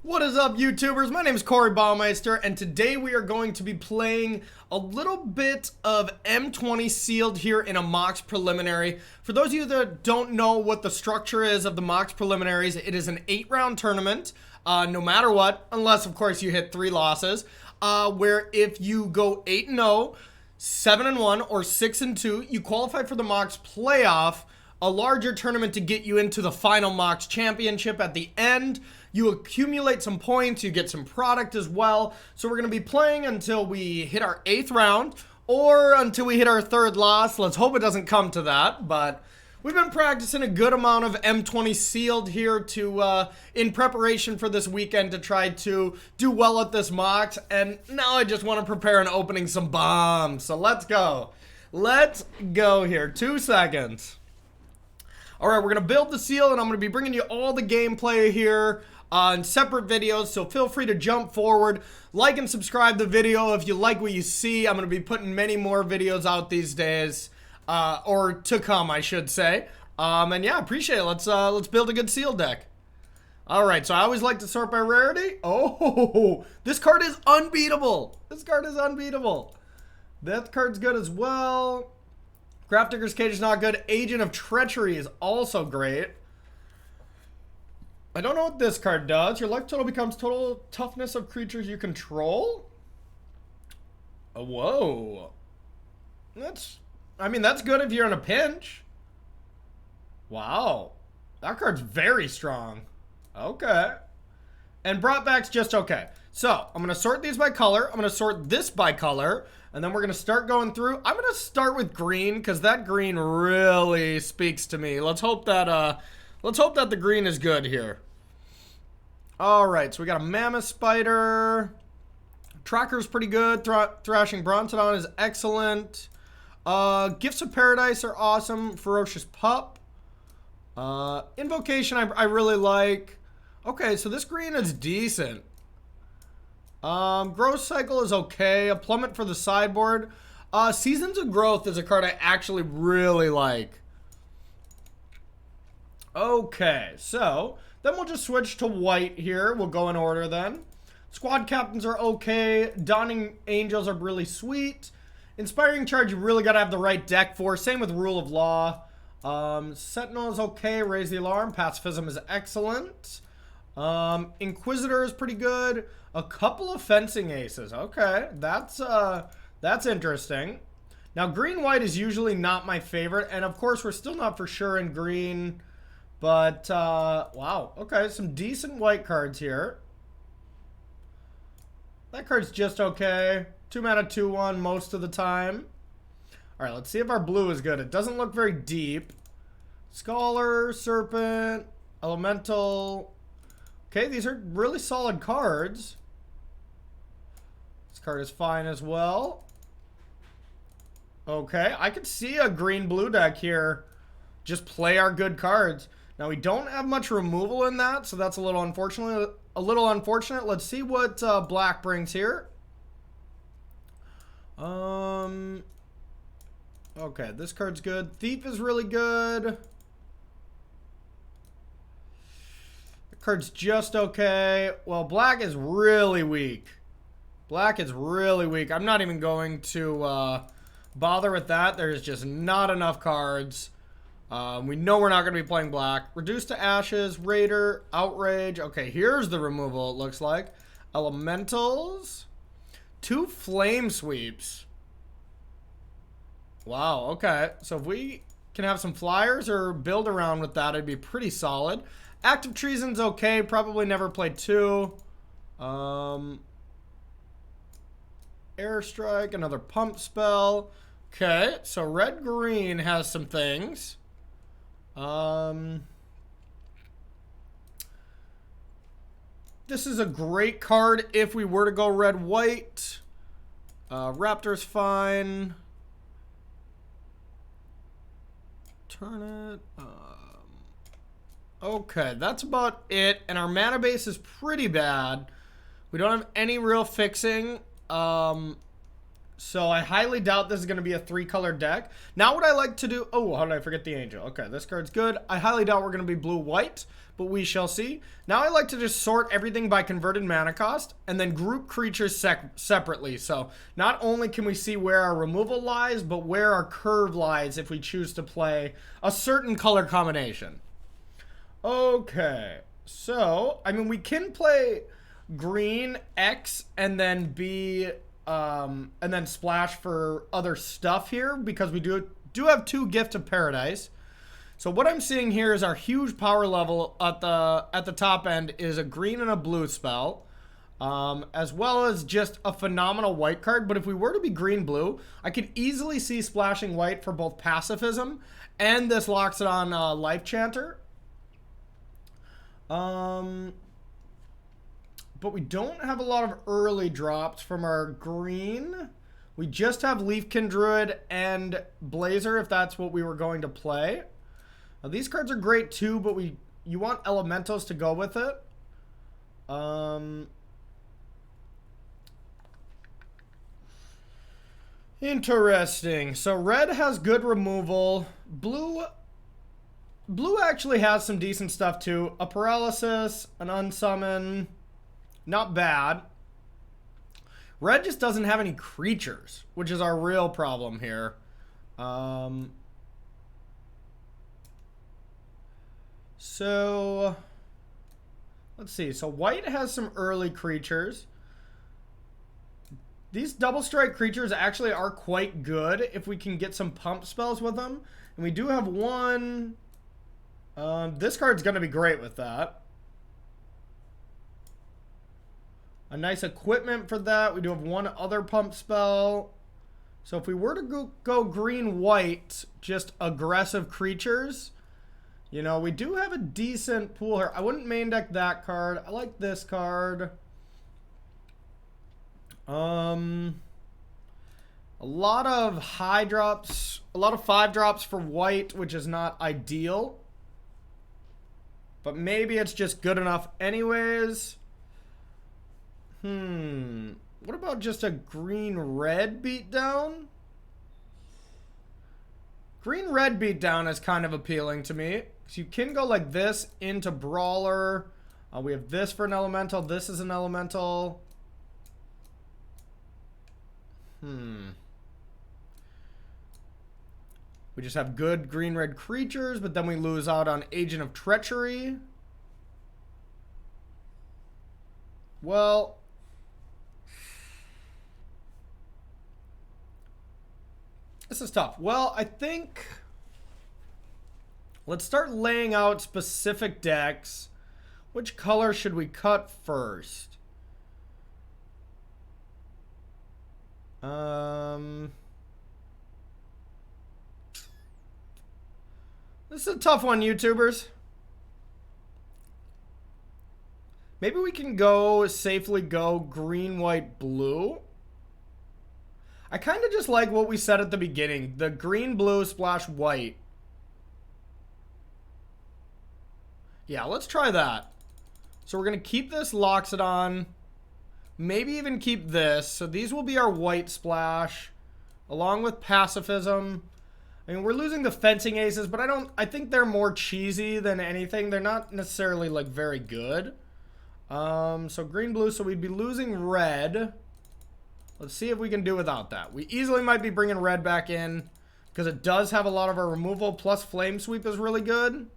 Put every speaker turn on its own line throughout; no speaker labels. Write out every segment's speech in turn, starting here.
What is up, YouTubers? My name is Corey Baumeister, and today we are going to be playing a little bit of M20 Sealed here in a MOCS Preliminary. For those of you that don't know what the structure is of the MOCS Preliminaries, it is an 8-round tournament, no matter what, unless, of course, you hit 3 losses, where if you go 8-0, 7-1, or 6-2, you qualify for the MOCS Playoff, a larger tournament to get you into the final MOCS Championship at the end. You accumulate some points, you get some product as well. So we're going to be playing until we hit our 8th round or until we hit our 3rd loss. Let's hope it doesn't come to that, but we've been practicing a good amount of M20 Sealed here to in preparation for this weekend to try to do well at this MOCS, and now I just want to prepare on opening some bombs. So let's go. Let's go here. 2 seconds. Alright, we're going to build the seal, and I'm going to be bringing you all the gameplay here in separate videos, so feel free to jump forward, like and subscribe the video if you like what you see. I'm going to be putting many more videos out these days, or to come, I should say. And yeah, appreciate it. Let's build a good seal deck. Alright, so I always like to sort by rarity. Oh, this card is unbeatable. This card is unbeatable. That card's good as well. Grafdigger's Cage is not good. Agent of Treachery is also great. I don't know what this card does. Your life total becomes total toughness of creatures you control? Oh, whoa. I mean, that's good if you're in a pinch. Wow. That card's very strong. Okay. And brought back's just okay. So, I'm going to sort these by color. I'm going to sort this by color. And then we're going to start going through. I'm going to start with green because that green really speaks to me. Let's hope that the green is good here. All right, so we got a Mammoth Spider. Tracker's pretty good. Thrashing Brontodon is excellent. Gifts of Paradise are awesome. Ferocious Pup. Invocation I really like. Okay, so this green is decent. Growth Cycle is okay. A Plummet for the sideboard. Seasons of Growth is a card I actually really like. Okay, so then we'll just switch to white here. We'll go in order then. Squad Captains are okay. Dawning Angels are really sweet. Inspiring Charge, you really got to have the right deck for. Same with Rule of Law. Sentinel is okay. Raise the Alarm. Pacifism is excellent. Inquisitor is pretty good. A couple of Fencing Aces. Okay, that's interesting. Now, green-white is usually not my favorite, and of course, we're still not for sure in green, but, wow. Okay, some decent white cards here. That card's just okay. 2-mana, 2-1 most of the time. All right, let's see if our blue is good. It doesn't look very deep. Scholar, Serpent, Elemental. Okay, these are really solid cards. This card is fine as well. Okay, I could see a green-blue deck here. Just play our good cards. Now, we don't have much removal in that, so that's a little unfortunate. Let's see what black brings here. Okay, this card's good. Thief is really good. Card's just okay. Well, black is really weak. Black is really weak. I'm not even going to bother with that. There's just not enough cards. We know we're not going to be playing black. Reduce to Ashes, Raider, Outrage. Okay, here's the removal, it looks like. Elementals. 2 Flame Sweeps. Wow, okay. So if we can have some flyers or build around with that, it'd be pretty solid. Active Treason's okay. Probably never played 2. Airstrike, another Pump Spell. Okay, so red-green has some things. This is a great card if we were to go red-white. Raptor's fine. Turn it. Okay, that's about it. And our mana base is pretty bad. We don't have any real fixing. So I highly doubt this is going to be a 3-color deck. Now what I like to do... Oh, how did I forget the Angel? Okay, this card's good. I highly doubt we're going to be blue-white, but we shall see. Now I like to just sort everything by converted mana cost and then group creatures separately. So not only can we see where our removal lies, but where our curve lies if we choose to play a certain color combination. Okay, so, I mean, we can play green, X, and then B... and then splash for other stuff here because we do have 2 Gift of Paradise. So what I'm seeing here is our huge power level at the top end is a green and a blue spell, as well as just a phenomenal white card. But if we were to be green-blue, I could easily see splashing white for both pacifism and this locks it on Life Chanter. But we don't have a lot of early drops from our green. We just have Leafkin Druid and Blazer if that's what we were going to play. Now, these cards are great too, but you want elementals to go with it. Interesting. So red has good removal. Blue actually has some decent stuff too. A paralysis, an unsummon. Not bad. Red just doesn't have any creatures, which is our real problem here. So, let's see. So white has some early creatures. These double strike creatures actually are quite good if we can get some pump spells with them. And we do have one. This card's going to be great with that. A nice equipment for that. We do have one other pump spell. So if we were to go green-white, just aggressive creatures, you know, we do have a decent pool here. I wouldn't main deck that card. I like this card. A lot of high drops, a lot of 5 drops for white, which is not ideal. But maybe it's just good enough anyways. What about just a green-red beatdown? Green-red beatdown is kind of appealing to me. So you can go like this into Brawler. We have this for an elemental. This is an elemental. We just have good green-red creatures, but then we lose out on Agent of Treachery. Well... this is tough. Well, I think... let's start laying out specific decks. Which color should we cut first? This is a tough one, YouTubers. Maybe we can safely go green, white, blue. I kind of just like what we said at the beginning. The green, blue, splash, white. Yeah, let's try that. So we're going to keep this Loxodon. Maybe even keep this. So these will be our white splash. Along with Pacifism. I mean, we're losing the Fencing Aces, but I think they're more cheesy than anything. They're not necessarily, like, very good. So green, blue, so we'd be losing red. Let's see if we can do without that. We easily might be bringing red back in because it does have a lot of our removal, plus Flame Sweep is really good.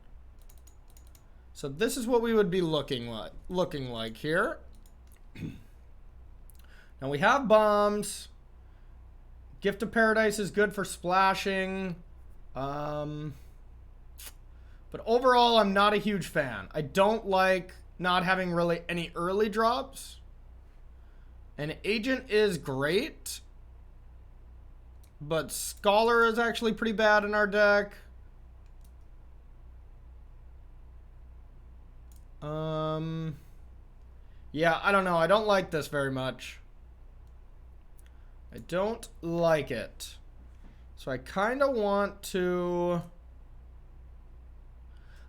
So this is what we would be looking like here. Now we have bombs. Gift of Paradise is good for splashing. But overall, I'm not a huge fan. I don't like not having really any early drops. An Agent is great. But Scholar is actually pretty bad in our deck. Yeah, I don't know. I don't like this very much. I don't like it. So I kind of want to...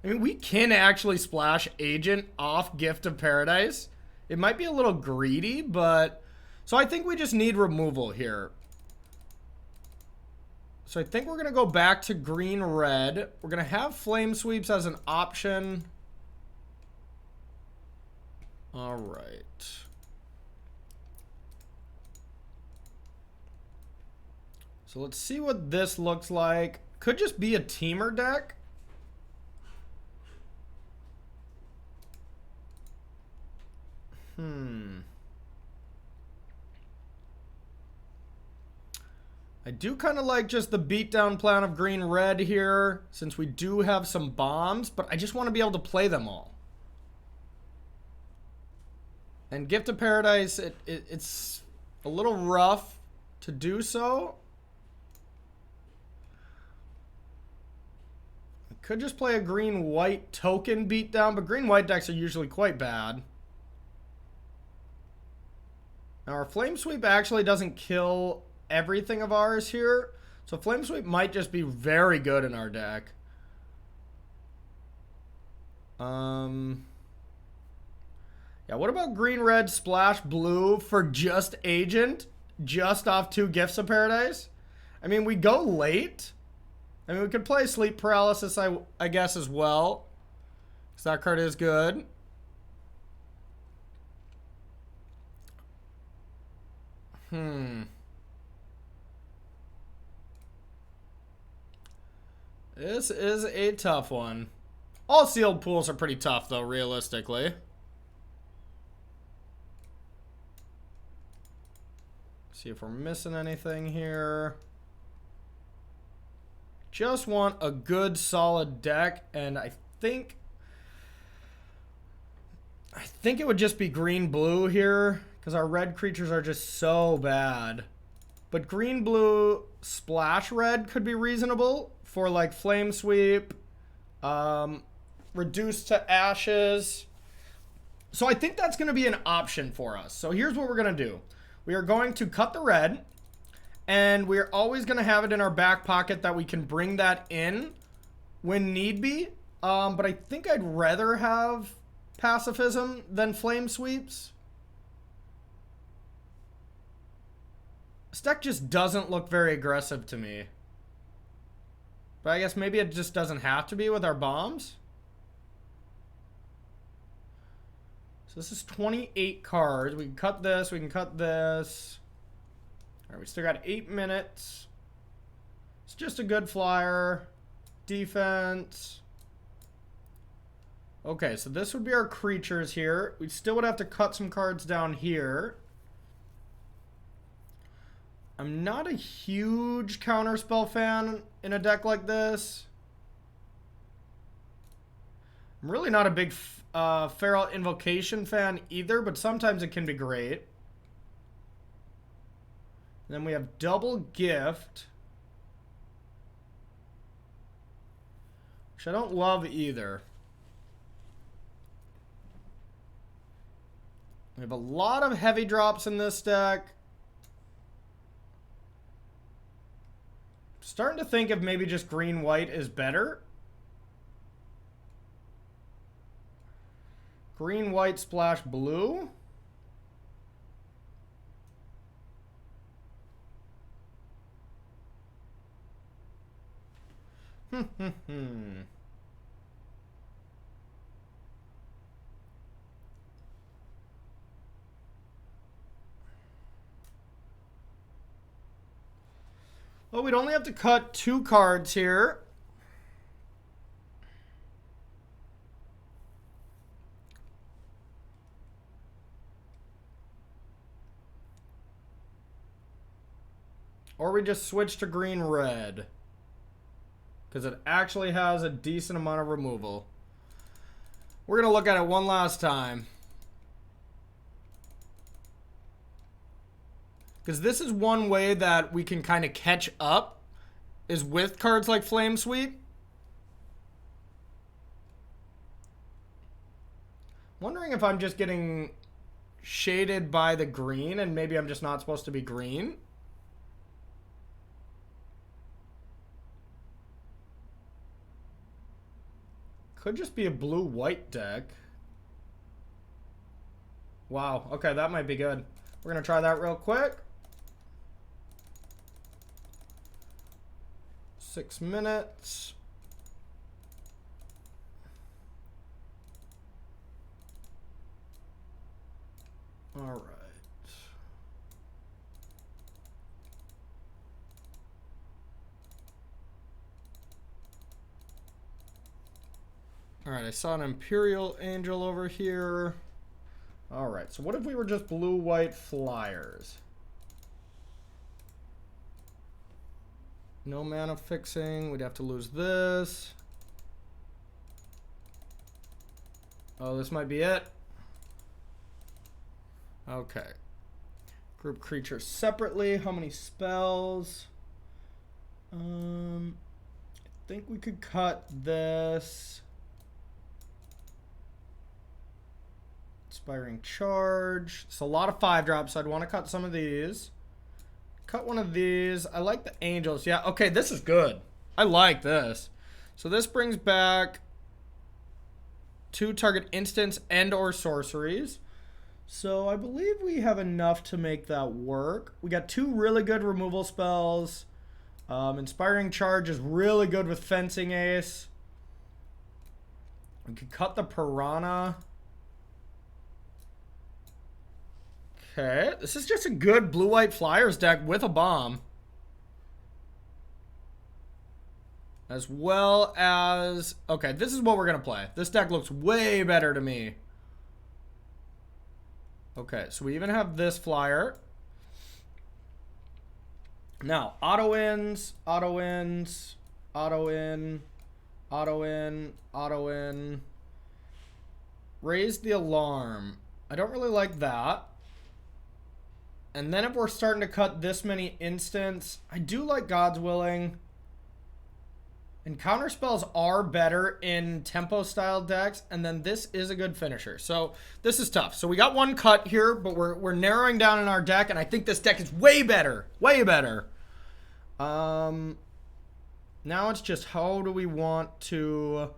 I mean, we can actually splash Agent off Gift of Paradise. It might be a little greedy, but... So I think we just need removal here. So I think we're going to go back to green-red. We're going to have flame sweeps as an option. All right. So let's see what this looks like. Could just be a teamer deck. I do kind of like just the beatdown plan of green-red here, since we do have some bombs, but I just want to be able to play them all. And Gift of Paradise, it's a little rough to do so. I could just play a green-white token beatdown, but green-white decks are usually quite bad. Now our Flame Sweep actually doesn't kill everything of ours here, so Flame Sweep might just be very good in our deck. Yeah, what about green, red, splash, blue for just Agent, just off 2 Gifts of Paradise? I mean, we go late. I mean, we could play Sleep Paralysis, I guess, as well, because that card is good. This is a tough one. All sealed pools are pretty tough, though, realistically. See if we're missing anything here. Just want a good, solid deck, and I think it would just be green-blue here, because our red creatures are just so bad. But green-blue splash red could be reasonable for like Flame Sweep, reduce to ashes. So I think that's going to be an option for us. So here's what we're going to do. We are going to cut the red, and we're always going to have it in our back pocket that we can bring that in when need be. But I think I'd rather have Pacifism than Flame Sweeps. This deck just doesn't look very aggressive to me. But I guess maybe it just doesn't have to be with our bombs. So this is 28 cards. We can cut this. We can cut this. All right, we still got 8 minutes. It's just a good flyer. Defense. Okay, so this would be our creatures here. We still would have to cut some cards down here. I'm not a huge counterspell fan in a deck like this. I'm really not a big Feral Invocation fan either, but sometimes it can be great. And then we have Double Gift, which I don't love either. We have a lot of heavy drops in this deck. Starting to think if maybe just green-white is better. Green, white, splash, blue. Well, we'd only have to cut 2 cards here. Or we just switch to green-red, because it actually has a decent amount of removal. We're going to look at it one last time. Because this is one way that we can kind of catch up, is with cards like Flame Sweep. Wondering if I'm just getting shaded by the green and maybe I'm just not supposed to be green. Could just be a blue-white deck. Wow, okay, that might be good. We're going to try that real quick. 6 minutes. All right. All right, I saw an Imperial Angel over here. All right, so what if we were just blue-white flyers? No mana fixing. We'd have to lose this. Oh, this might be it. Okay. Group creatures separately. How many spells? I think we could cut this. Inspiring Charge. It's a lot of 5-drops, so I'd want to cut some of these. Cut one of these. I like the angels. Yeah, okay, this is good. I like this. So this brings back 2 target instants and or sorceries. So I believe we have enough to make that work. We got 2 really good removal spells. Inspiring Charge is really good with Fencing Ace. We could cut the Piranha. Okay, this is just a good blue-white flyers deck with a bomb. As well as... Okay, this is what we're going to play. This deck looks way better to me. Okay, so we even have this flyer. Now, auto-ins, auto-ins, auto-in, auto-in, auto-in. Raise the alarm. I don't really like that. And then if we're starting to cut this many instants, I do like God's Willing. And counterspells are better in tempo style decks, and then this is a good finisher. So this is tough. So we got 1 cut here, but we're narrowing down in our deck, and I think this deck is way better. Way better. Now it's just how do we want to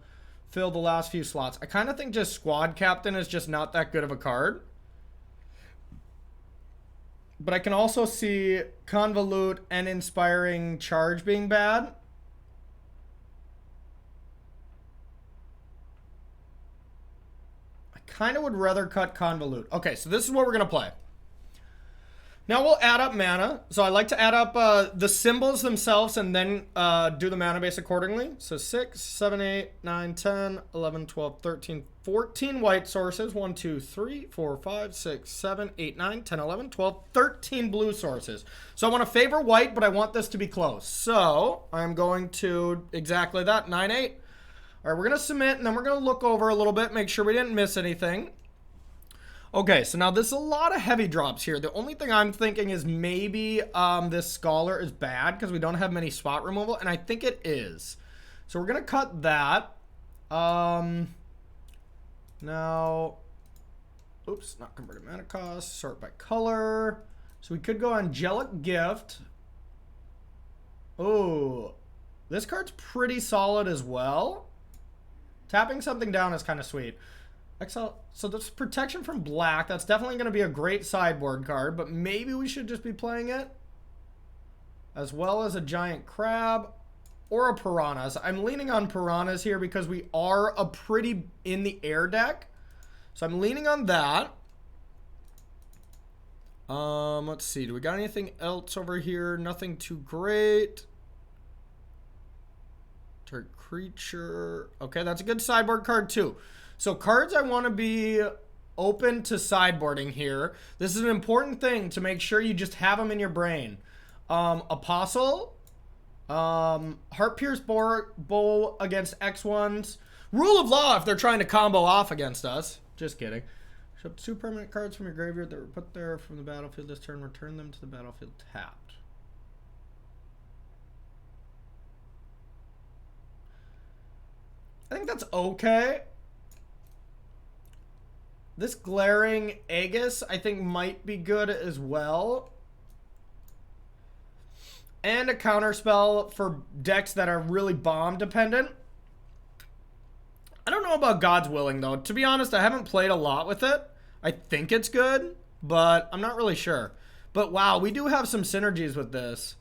fill the last few slots. I kind of think just Squad Captain is just not that good of a card. But I can also see Convolute and Inspiring Charge being bad. I kind of would rather cut Convolute. Okay, so this is what we're going to play. Now we'll add up mana. So I like to add up the symbols themselves and then do the mana base accordingly. So 6, 7, 8, 9, 10, 11, 12, 13, 14 white sources. 1, 2, 3, 4, 5, 6, 7, 8, 9, 10, 11, 12, 13 blue sources. So I want to favor white, but I want this to be close. So I'm going to exactly that, 9, 8. All right, we're going to submit, and then we're going to look over a little bit, make sure we didn't miss anything. Okay, so now there's a lot of heavy drops here. The only thing I'm thinking is maybe this Scholar is bad because we don't have many spot removal, and I think it is. So we're going to cut that. Now, oops, not converted mana cost. Sort by color. So we could go Angelic Gift. Oh, this card's pretty solid as well. Tapping something down is kind of sweet. So this protection from black, that's definitely going to be a great sideboard card, but maybe we should just be playing it. As well as a giant crab or a piranhas. I'm leaning on piranhas here because we are a pretty in the air deck. So I'm leaning on that. Let's see. Do we got anything else over here? Nothing too great. Target creature. Okay, that's a good sideboard card too. So cards I want to be open to sideboarding here. This is an important thing to make sure you just have them in your brain. Apostle. Heart Pierce Bow against X1s. Rule of Law if they're trying to combo off against us. Just kidding. Show up 2 permanent cards from your graveyard that were put there from the battlefield this turn. Return them to the battlefield tapped. I think that's okay. This Glaring Aegis, I think, might be good as well. And a counterspell for decks that are really bomb dependent. I don't know about God's Willing, though. To be honest, I haven't played a lot with it. I think it's good, but I'm not really sure. But wow, we do have some synergies with this.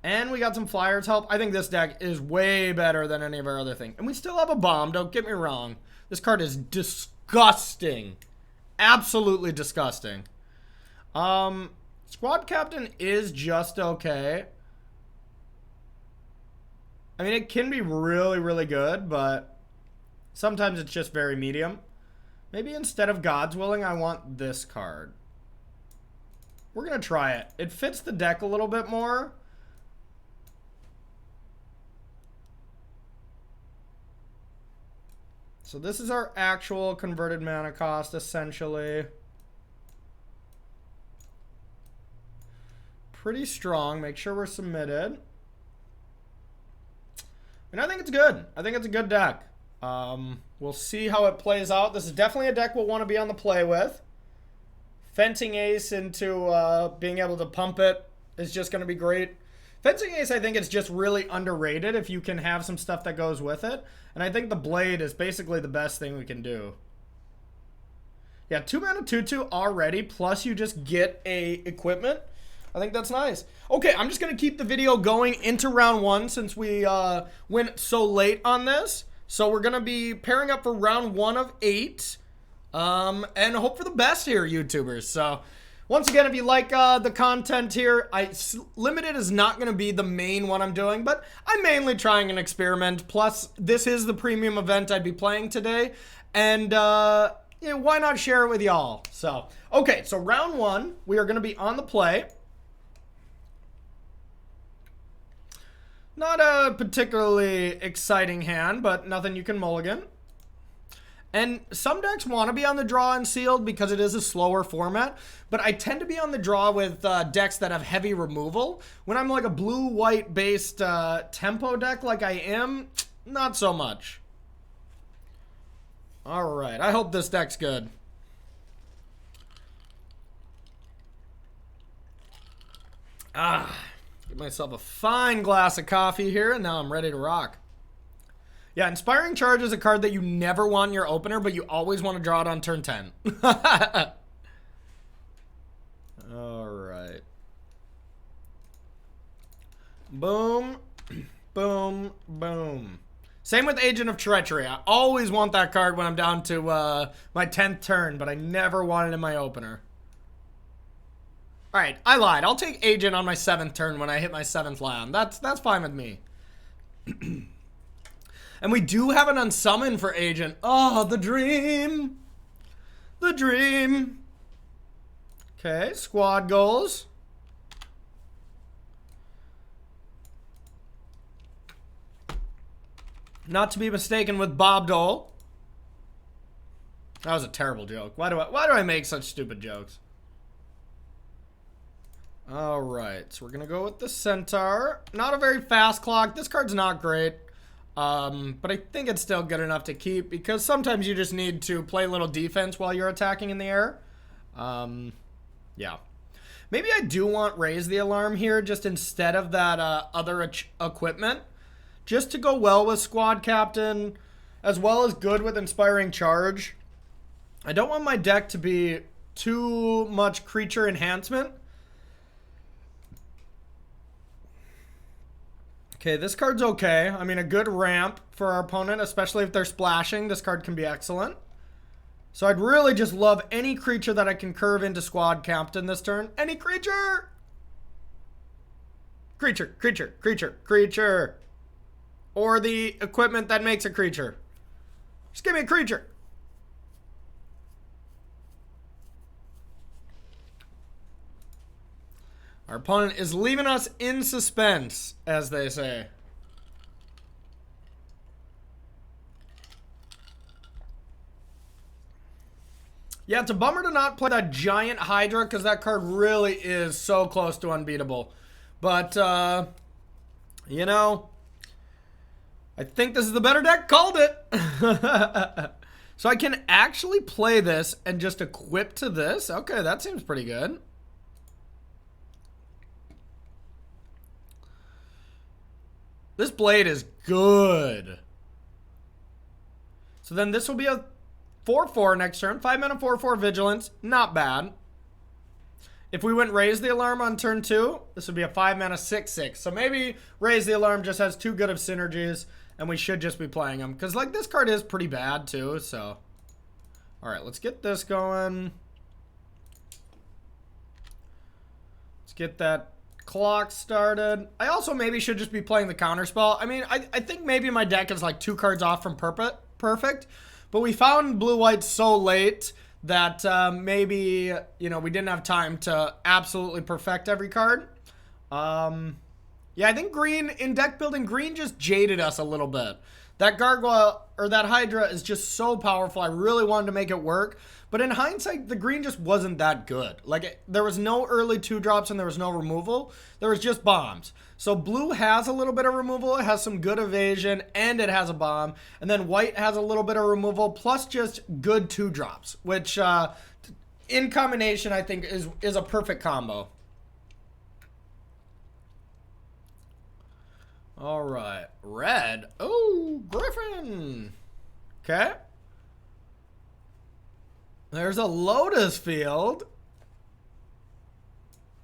And we got some Flyers help. I think this deck is way better than any of our other things. And we still have a bomb, don't get me wrong. This card is disgusting. Absolutely disgusting. Squad Captain is just okay. I mean, it can be really, really good, but sometimes it's just very medium. Maybe instead of God's Willing, I want this card. We're going to try it. It fits the deck a little bit more. So this is our actual converted mana cost, essentially. Pretty strong. Make sure we're submitted. And I think it's good. I think it's a good deck. We'll see how it plays out. This is definitely a deck we'll want to be on the play with. Fencing Ace into being able to pump it is just going to be great. Fencing Ace, I think it's just really underrated if you can have some stuff that goes with it. And I think the Blade is basically the best thing we can do. Yeah, 2 mana 2/2 already, plus you just get a equipment. I think that's nice. Okay, I'm just going to keep the video going into round 1 since we went so late on this. So we're going to be pairing up for round 1 of 8. And hope for the best here, YouTubers. So once again, if you like the content here, Limited is not going to be the main one I'm doing, but I'm mainly trying an experiment. Plus, this is the premium event I'd be playing today. And yeah, why not share it with y'all? So, okay, so round 1, we are going to be on the play. Not a particularly exciting hand, but nothing you can mulligan. And some decks want to be on the draw and sealed because it is a slower format, but I tend to be on the draw with decks that have heavy removal. When I'm like a blue-white based tempo deck like I am, not so much. All right, I hope this deck's good. Get myself a fine glass of coffee here, and now I'm ready to rock. Yeah, Inspiring Charge is a card that you never want in your opener, but you always want to draw it on turn 10. All right. Boom, boom, boom. Same with Agent of Treachery. I always want that card when I'm down to my 10th turn, but I never want it in my opener. All right, I lied. I'll take Agent on my 7th turn when I hit my 7th land. That's fine with me. And we do have an unsummon for Agent. Oh, the dream. The dream. Okay, squad goals. Not to be mistaken with Bob Dole. That was a terrible joke. Why do I make such stupid jokes? All right, so we're going to go with the Centaur. Not a very fast clock. This card's not great. But I think it's still good enough to keep because sometimes you just need to play a little defense while you're attacking in the air. Yeah. Maybe I do want Raise the Alarm here just instead of that other equipment. Just to go well with Squad Captain as well as good with Inspiring Charge. I don't want my deck to be too much creature enhancement. Okay, this card's okay. I mean, a good ramp for our opponent, especially if they're splashing. This card can be excellent. So I'd really just love any creature that I can curve into Squad Captain this turn. Any creature! Creature, creature, creature, creature. Or the equipment that makes a creature. Just give me a creature. Our opponent is leaving us in suspense, as they say. Yeah, it's a bummer to not play that giant Hydra because that card really is so close to unbeatable. But, you know, I think this is the better deck. Called it. So I can actually play this and just equip to this. Okay, that seems pretty good. This Blade is good. So then this will be a 4/4 next turn. 5 mana 4/4 Vigilance. Not bad. If we went Raise the Alarm on turn 2, this would be a 5-mana 6/6. So maybe Raise the Alarm just has too good of synergies, and we should just be playing them. Because, like, this card is pretty bad, too, so. Alright, let's get this going. Let's get that clock started. I also maybe should just be playing the counterspell. I mean, I think maybe my deck is, like, 2 cards off from perfect. But we found blue-white so late that maybe, you know, we didn't have time to absolutely perfect every card. Yeah, I think green, in deck building, green just jaded us a little bit. That gargoyle, or that hydra, is just so powerful. I really wanted to make it work. But in hindsight, the green just wasn't that good. Like, there was no early 2-drops and there was no removal. There was just bombs. So blue has a little bit of removal. It has some good evasion, and it has a bomb. And then white has a little bit of removal, plus just good 2-drops, which in combination, I think, is a perfect combo. All right, red. Oh, Griffin. Okay. There's a Lotus Field.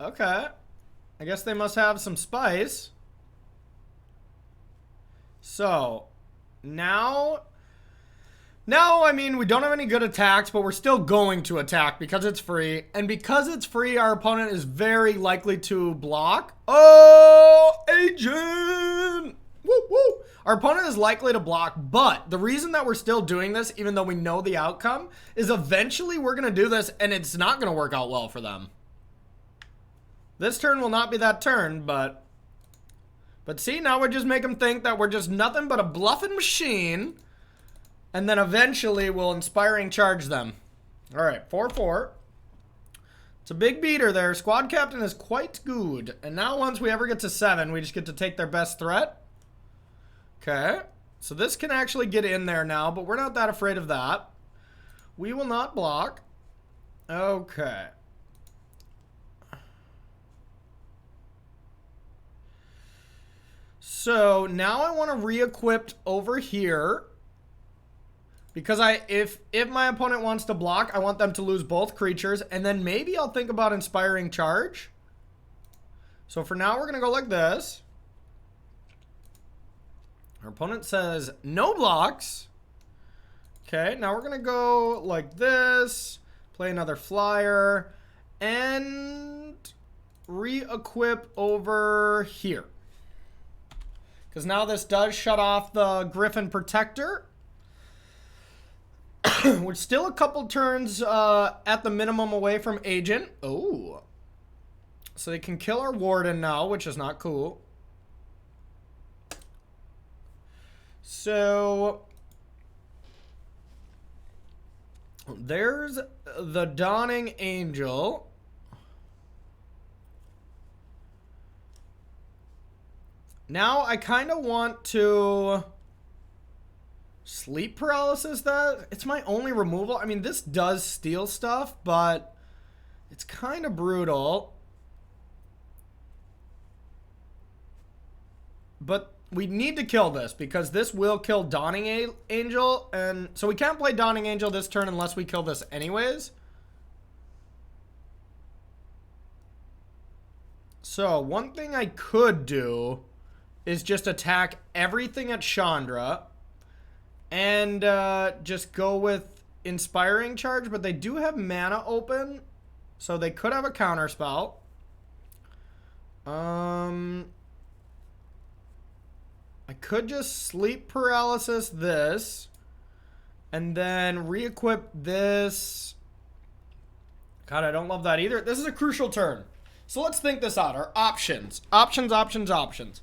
Okay. I guess they must have some spice. So, now, I mean, we don't have any good attacks, but we're still going to attack because it's free. And because it's free, our opponent is very likely to block. Oh, agent! Woo, woo! Our opponent is likely to block, but the reason that we're still doing this, even though we know the outcome, is eventually we're going to do this and it's not going to work out well for them. This turn will not be that turn, but see, now we just make them think that we're just nothing but a bluffing machine, and then eventually we'll Inspiring Charge them. All right, 4/4. It's a big beater there. Squad captain is quite good. And now once we ever get to 7, we just get to take their best threat. Okay, so this can actually get in there now, but we're not that afraid of that. We will not block. Okay. So now I want to re-equip over here. Because if my opponent wants to block, I want them to lose both creatures. And then maybe I'll think about Inspiring Charge. So for now, we're going to go like this. Our opponent says no blocks. Okay, now we're going to go like this. Play another flyer. And re-equip over here. Because now this does shut off the Griffin Protector. We're still a couple turns at the minimum away from Agent. Oh. So they can kill our Warden now, which is not cool. So there's the Dawning Angel. Now I kind of want to sleep paralysis that. It's my only removal. I mean, this does steal stuff, but it's kind of brutal. But we need to kill this because this will kill Dawning Angel. And so we can't play Dawning Angel this turn unless we kill this anyways. So one thing I could do is just attack everything at Chandra and just go with Inspiring Charge, but they do have mana open, so they could have a counter spell. I could just sleep paralysis this and then re-equip this. God, I don't love that either. This is a crucial turn. So let's think this out. Our options. Options.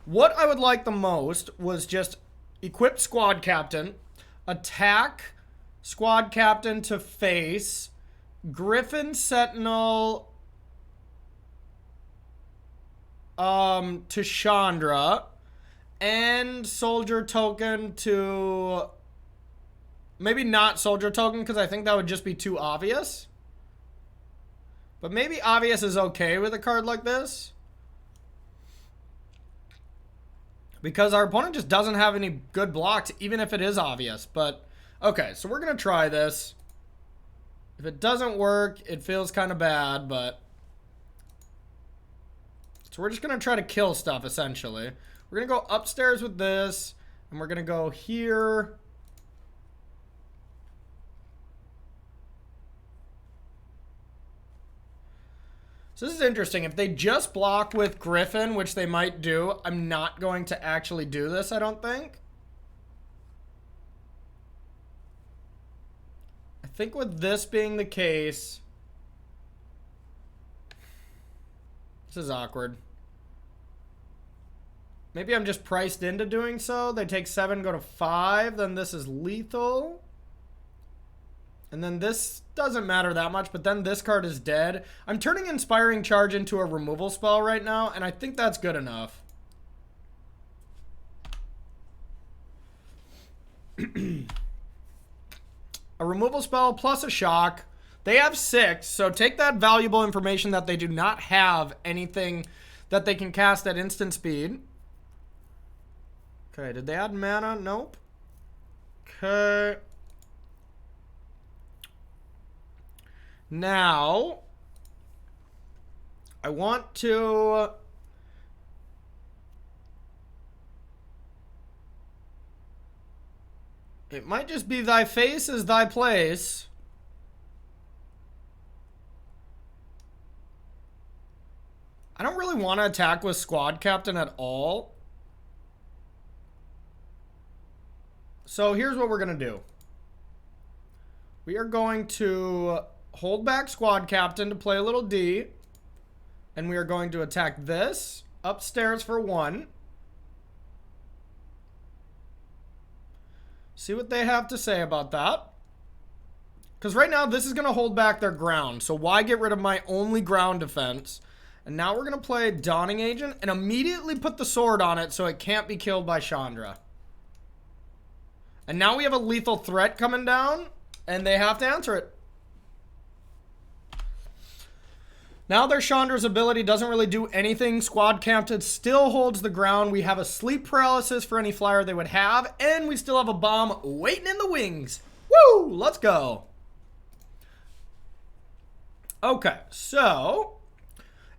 What I would like the most was just equip Squad Captain, attack Squad Captain to face, Griffin Sentinel to Chandra, and Soldier Token to... Maybe not Soldier Token, because I think that would just be too obvious. But maybe obvious is okay with a card like this. Because our opponent just doesn't have any good blocks, even if it is obvious. But, okay, so we're going to try this. If it doesn't work, it feels kind of bad, but So we're just going to try to kill stuff, essentially. We're going to go upstairs with this, and we're going to go here. So this is interesting. If they just block with Griffin, which they might do, I'm not going to actually do this, I don't think. I think with this being the case, this is awkward. Maybe I'm just priced into doing so. They take 7, go to 5. Then this is lethal. And then this doesn't matter that much, but then this card is dead. I'm turning Inspiring Charge into a removal spell right now, and I think that's good enough. A removal spell plus a shock. They have 6, so take that valuable information that they do not have anything that they can cast at instant speed. Okay, did they add mana? Nope. Okay. Now, I want to... It might just be thy face is thy place. I don't really want to attack with Squad Captain at all. So here's what we're going to do. We are going to hold back Squad Captain to play a little D. And we are going to attack this upstairs for 1. See what they have to say about that. Because right now this is going to hold back their ground. So why get rid of my only ground defense? And now we're going to play Dawning Agent and immediately put the sword on it so it can't be killed by Chandra. And now we have a lethal threat coming down, and they have to answer it. Now their Chandra's ability doesn't really do anything. Squad Captain still holds the ground. We have a sleep paralysis for any flyer they would have, and we still have a bomb waiting in the wings. Woo! Let's go. Okay, so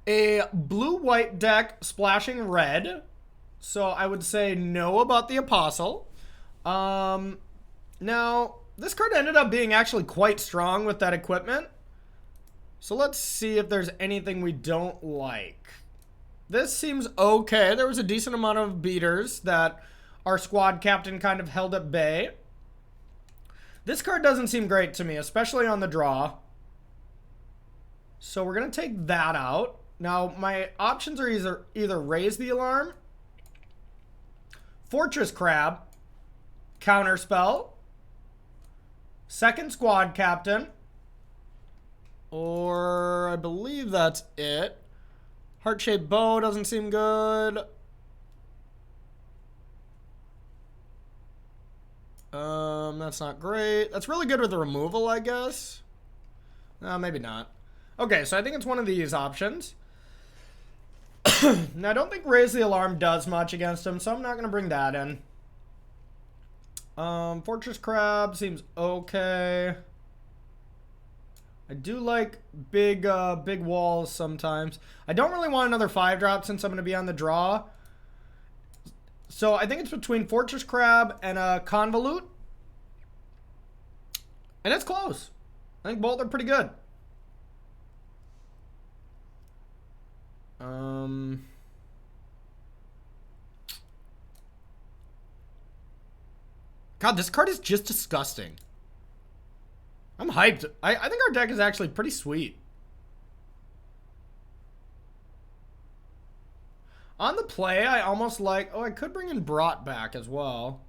a blue-white deck splashing red. So I would say no about the Apostle. Now, this card ended up being actually quite strong with that equipment. So let's see if there's anything we don't like. This seems okay. There was a decent amount of beaters that our Squad Captain kind of held at bay. This card doesn't seem great to me, especially on the draw. So we're going to take that out. Now, my options are either Raise the Alarm, Fortress Crab, Counterspell, Second Squad Captain, or I believe that's it. Heart-shaped bow doesn't seem good. That's not great. That's really good with the removal, I guess. No, maybe not. Okay, so I think it's one of these options. Now, I don't think Raise the Alarm does much against him, so I'm not going to bring that in. Fortress Crab seems okay. I do like big walls sometimes. I don't really want another 5-drop since I'm going to be on the draw. So I think it's between Fortress Crab and a Convolute. And it's close. I think both are pretty good. God, this card is just disgusting. I'm hyped. I think our deck is actually pretty sweet. On the play, I almost like... Oh, I could bring in Brought back as well.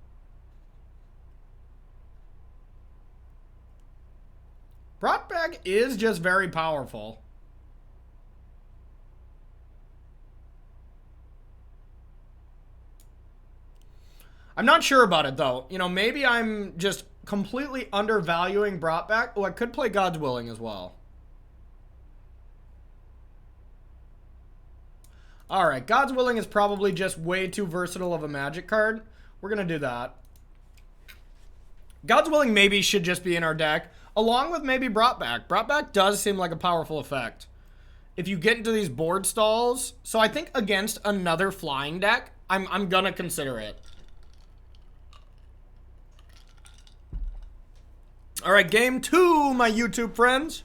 Brought back is just very powerful. I'm not sure about it, though. You know, maybe I'm just completely undervaluing Brought back. Oh, I could play God's Willing as well. Alright, God's Willing is probably just way too versatile of a Magic card. We're going to do that. God's Willing maybe should just be in our deck, along with maybe Brought back. Brought back does seem like a powerful effect. if you get into these board stalls. So I think against another flying deck, I'm gonna consider it. All right, game 2, my YouTube friends.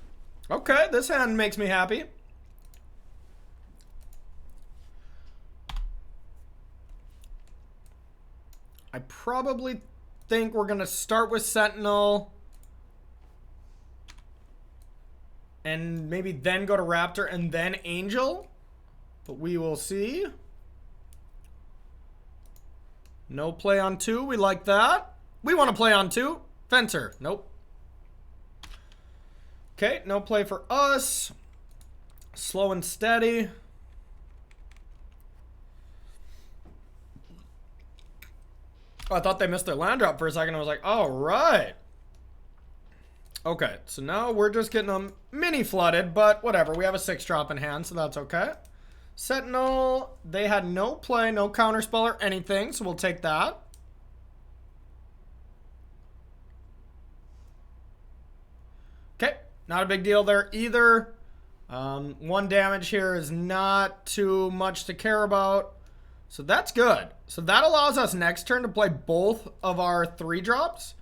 Okay, this hand makes me happy. I probably think we're gonna start with Sentinel and maybe then go to Raptor and then Angel, but we will see. No play on 2, we like that. We want to play on 2. Fencer, nope. Okay, no play for us. Slow and steady. Oh, I thought they missed their land drop for a second. I was like, all right. Okay, so now we're just getting them mini flooded, but whatever. We have a 6 drop in hand, so that's okay. Sentinel, they had no play, no counterspell or anything, so we'll take that. Okay, not a big deal there either. 1 damage here is not too much to care about. So that's good. So that allows us next turn to play both of our 3 drops.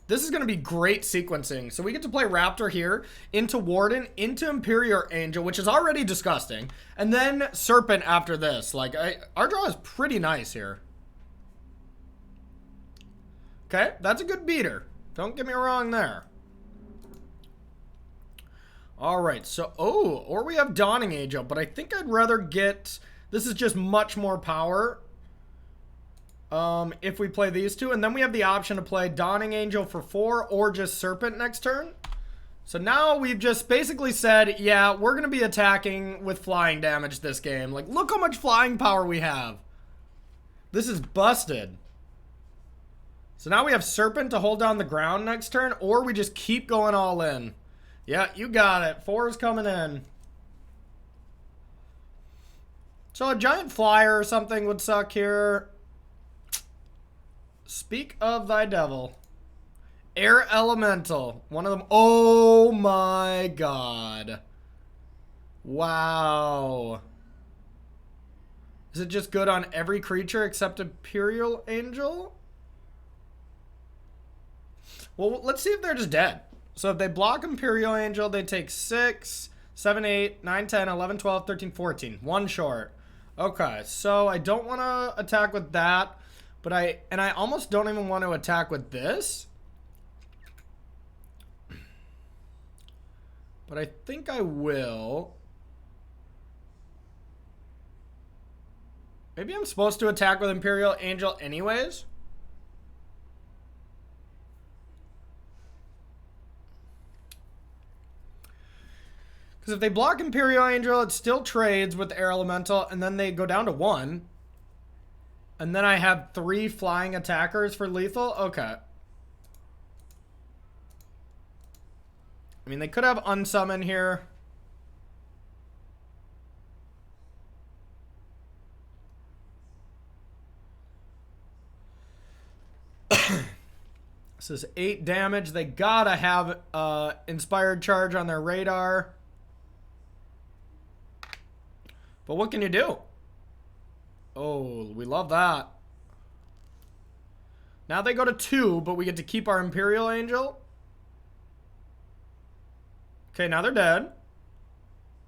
This is going to be great sequencing. So we get to play Raptor here, into Warden, into Imperial Angel, which is already disgusting. And then Serpent after this. Like, our draw is pretty nice here. Okay, that's a good beater. Don't get me wrong there. All right, so, or we have Dawning Angel, but I think I'd rather get, this is just much more power. If we play these 2, and then we have the option to play Dawning Angel for 4 or just Serpent next turn. So now we've just basically said, yeah, we're going to be attacking with flying damage this game. Like, look how much flying power we have. This is busted. So now we have Serpent to hold down the ground next turn, or we just keep going all in. Yeah, you got it. 4 is coming in. So a giant flyer or something would suck here. Speak of thy devil. Air Elemental. One of them. Oh my god. Wow. Is it just good on every creature except Imperial Angel? Well, let's see if they're just dead. So if they block Imperial Angel, they take 6, 7, 8, 9, 10, 11, 12, 13, 14. 1 short. Okay, so I don't want to attack with that. But I almost don't even want to attack with this. But I think I will. Maybe I'm supposed to attack with Imperial Angel anyways. Because if they block Imperial Angel, it still trades with Air Elemental, and then they go down to 1. And then I have 3 flying attackers for lethal? Okay. I mean, they could have unsummon here. This is 8 damage. They gotta have Inspired Charge on their radar. But what can you do? Oh, we love that. Now they go to 2, but we get to keep our Imperial Angel. Okay, now they're dead.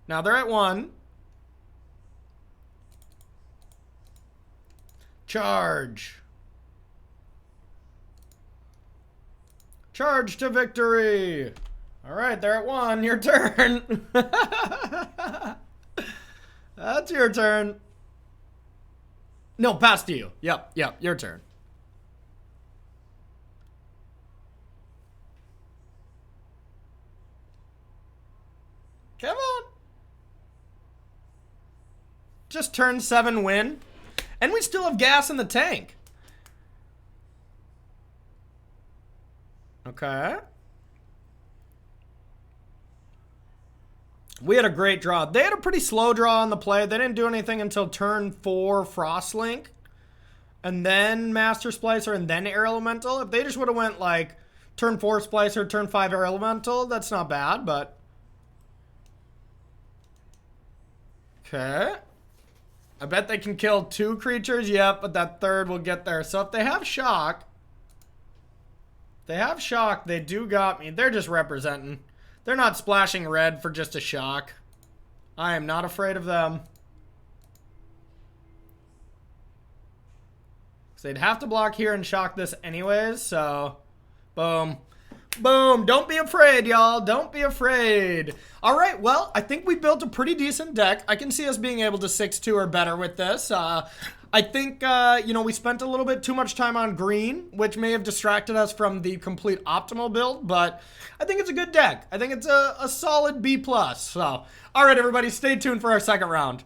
Now they're at 1. Charge. Charge to victory. All right, they're at 1. Your turn. That's your turn. No, pass to you. Yep, your turn. Come on. Just turn 7 win. And we still have gas in the tank. Okay. We had a great draw. They had a pretty slow draw on the play. They didn't do anything until turn 4 Frostlink. And then Master Splicer and then Air Elemental. If they just would have went like turn 4 Splicer, turn 5 Air Elemental, that's not bad, but... Okay. I bet they can kill 2 creatures. Yep, but that third will get there. So if they have shock, they do got me. They're just representing. They're not splashing red for just a shock. I am not afraid of them. So they'd have to block here and shock this anyways, so boom. Boom. Don't be afraid, y'all. Don't be afraid. All right, well, I think we built a pretty decent deck. I can see us being able to 6-2 or better with this. I think, you know, we spent a little bit too much time on green, which may have distracted us from the complete optimal build, but I think it's a good deck. I think it's a solid B+. So, all right, everybody, stay tuned for our second round.